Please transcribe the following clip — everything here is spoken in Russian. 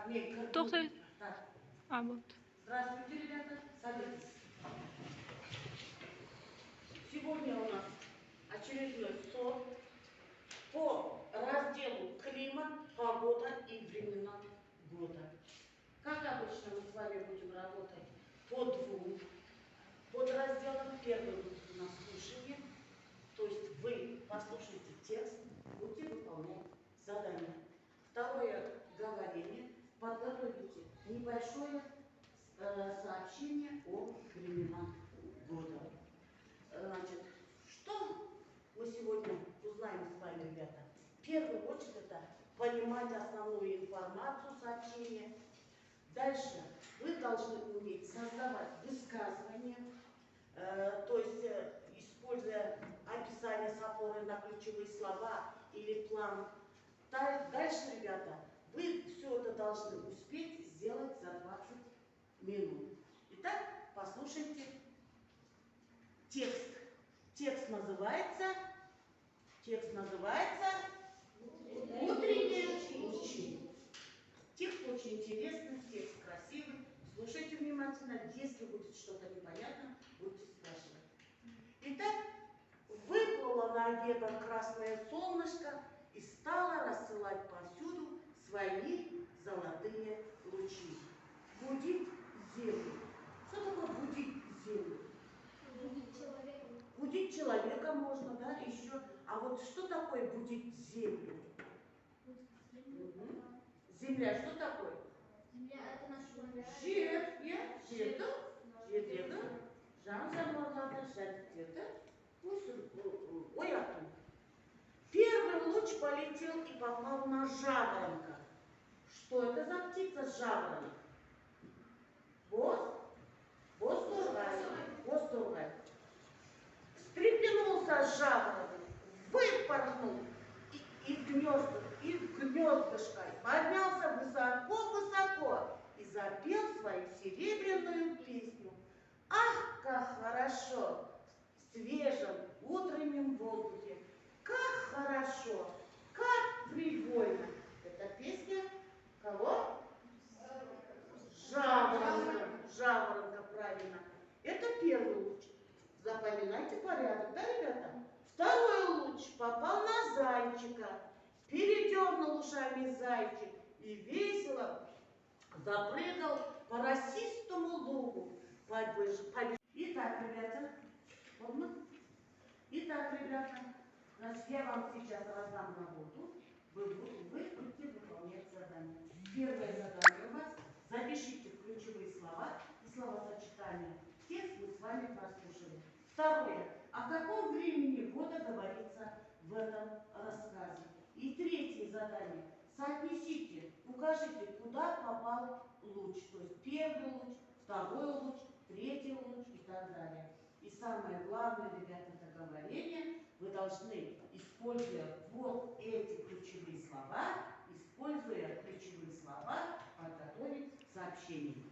Тоқтайды. Так. Вот. Здравствуйте, ребята. Садитесь. Сегодня у нас очередной СО по разделу климат, погода и времена года. Как обычно мы с вами будем работать по двум подразделам. Первый будет у нас слушание, то есть вы послушайте текст, будете выполнять задание. Второе говорение, подготовите небольшое сообщение о временах года. Значит, что мы сегодня узнаем с вами, ребята? В первую очередь это понимать основную информацию сообщения. Дальше вы должны уметь создавать высказывания, то есть используя описание с опорой на ключевые слова или план. Дальше, ребята, вы все это должны успеть сделать за 20 минут. Итак, послушайте текст. Текст называется «Утренние лучи». Текст очень интересный, текст красивый. Слушайте внимательно. Если будет что-то непонятно, будете спрашивать. Итак, выплыло на небо красное солнышко и стало рассылать повсюду свои золотые лучи. Будить землю. Что такое будить землю? Будить человека можно, да, еще. А вот что такое будить землю? Земля что такое? Земля — это наша планета. Жерді жан жануарларды жәрдіктерді ояту. Первый луч полетел и попал на жаворонка. Что это за птица жаворонок? Бозторгай. Встрепенулся жаворонок, выпорхнул и в гнездышко поднялся высоко-высоко и запел свою серебряную песню. Ах, как хорошо в свежем утреннем воздухе, как хорошо, как привольно. Это песня кого? Жаворонка, правильно. Это первый луч. Запоминайте порядок, да, ребята? Второй луч попал на зайчика. Передернул ушами зайчик и весело запрыгал по росистому лугу. Итак, ребята, значит, я вам сейчас раздам работу. Вы будете выполнять задание. Первое задание у вас. Запишите ключевые слова и словосочетания. Текст мы с вами прослушали. Второе. О каком времени года говорится в этом рассказе? И третье задание. Соотнесите, укажите, куда попал луч. То есть первый луч, второй луч, третий луч и так далее. И самое главное, ребята, это говорение. Вы должны, используя вот эти ключевые слова, подготовить сообщение.